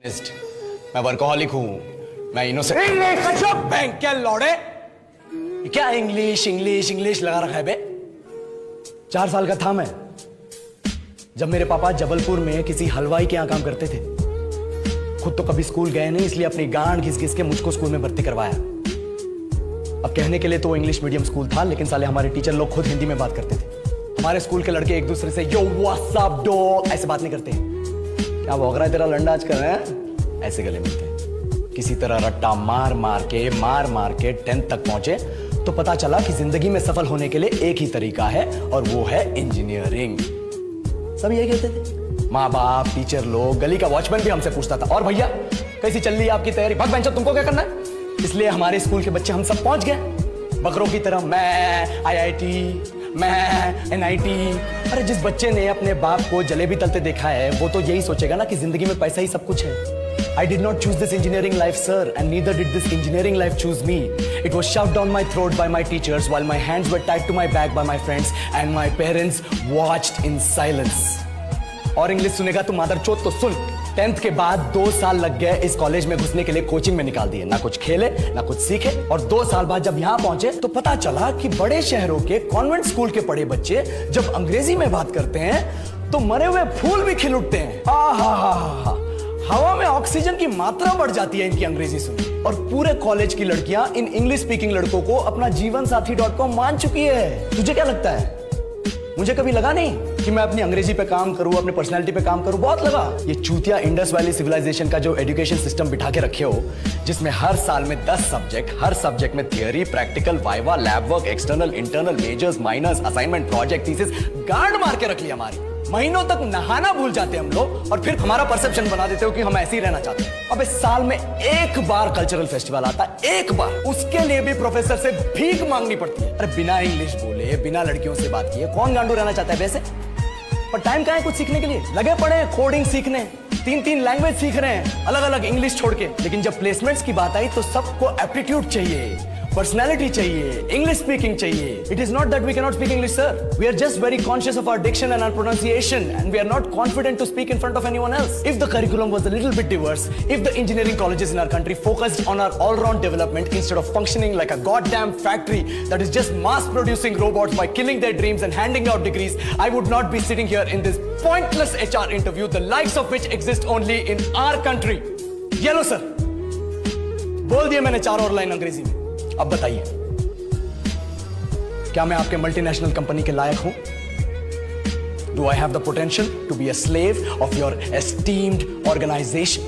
मैं वर्कोहॉलिक हूँ, मैं इनोसेंट। बैंक क्या लौड़े, क्या इंग्लिश इंग्लिश इंग्लिश लगा रखा है बे। 4 साल का था मैं जब मेरे पापा जबलपुर में किसी हलवाई के यहां काम करते थे। खुद तो कभी स्कूल गए नहीं, इसलिए अपनी गांड घिस घिस के मुझको स्कूल में भर्ती करवाया। अब कहने के लिए तो वो इंग्लिश मीडियम स्कूल था, लेकिन साले हमारे टीचर लोग खुद हिंदी में बात करते थे। हमारे स्कूल के लड़के एक दूसरे से यो व्हाट्स अप डॉग ऐसे बात नहीं करते। क्या भौंक रहा है तेरा लंडा आजकल है? ऐसे गले मिलते हैं। किसी तरह रट्टा मार मार के 10th तक पहुंचे तो पता चला कि जिंदगी में सफल होने के लिए एक ही तरीका है और वो है इंजीनियरिंग। सब ये कहते थे, माँ बाप, टीचर लोग, गली का वॉचमैन भी हमसे पूछता था, और भैया कैसी चल रही है आपकी तैयारी? भाग बेंचो, तुमको क्या करना है? इसलिए हमारे स्कूल के बच्चे हम सब पहुंच गए बकरों की तरह। मैं IIT, मैं NIT। अरे जिस बच्चे ने अपने बाप को जलेबी तलते देखा है वो तो यही सोचेगा ना कि जिंदगी में पैसा ही सब कुछ है। I did not choose this engineering life, sir, and neither did this engineering life choose me. It was shoved down my throat by my teachers while my hands were tied to my back by my friends and my parents watched in silence. और English सुनेगा तो मादर चोद तो सुन। 10th के बाद 2 साल लग गए इस कॉलेज में घुसने के लिए, कोचिंग में निकाल दिए। ना कुछ खेले ना कुछ सीखे, और 2 साल बाद जब यहाँ पहुंचे तो पता चला कि बड़े शहरों के कॉन्वेंट स्कूल के पढ़े बच्चे जब अंग्रेजी में बात करते हैं तो मरे हुए फूल भी खिल उठते हैं। हवा में ऑक्सीजन की मात्रा बढ़ जाती है इनकी अंग्रेजी सुन। और पूरे कॉलेज की लड़कियां इन इंग्लिश स्पीकिंग लड़कों को अपना जीवन साथी .com मान चुकी है। तुझे क्या लगता है? मुझे कभी लगा नहीं कि मैं अपनी अंग्रेजी पे काम करूं, अपनी पर्सनालिटी पे काम करूं। बहुत लगा। ये चूतिया इंडस वैली सिविलाइजेशन का जो एजुकेशन सिस्टम बिठा के रखे हो, जिसमें हर साल में 10 सब्जेक्ट, हर सब्जेक्ट में theory, practical, viva, lab work, external, internal, majors, minors, assignment, project, thesis, गांड मार के रख ली हमारी। महीनों तक नहाना भूल जाते हम लोग और फिर हमारा परसेप्शन बना देते हो कि हम ऐसे ही रहना चाहते हैं। अब इस साल में एक बार कल्चरल फेस्टिवल आता है, एक बार, उसके लिए भी प्रोफेसर से भीख मांगनी पड़ती है। अरे बिना इंग्लिश बोले, बिना लड़कियों से बात किए कौन गांडू रहना चाहता है वैसे? पर टाइम कहाँ है कुछ सीखने के लिए? लगे पड़े हैं कोडिंग सीखने, 3 लैंग्वेज सीख रहे हैं अलग अलग, इंग्लिश छोड़ के। लेकिन जब प्लेसमेंट्स की बात आई तो सबको एप्टीट्यूड चाहिए, पर्सनैलिटी चाहिए, इंग्लिश स्पीकिंग चाहिए। It is not that we cannot speak English, sir. We are just very conscious of our diction and our pronunciation, and we are not confident to speak in front of anyone else. If the curriculum was a little bit diverse, if the engineering colleges in our country focused on our all-round development instead of functioning like a goddamn factory that is just mass-producing robots by killing their dreams and handing out degrees, I would not be sitting here in this pointless HR interview, the likes of which exist only in our country. Yellow, sir. बोल दिए मैंने 4 और line अंग्रेजी में। अब बताइए, क्या मैं आपके मल्टीनेशनल कंपनी के लायक हूं? Do I have the potential to be a slave of your esteemed organization?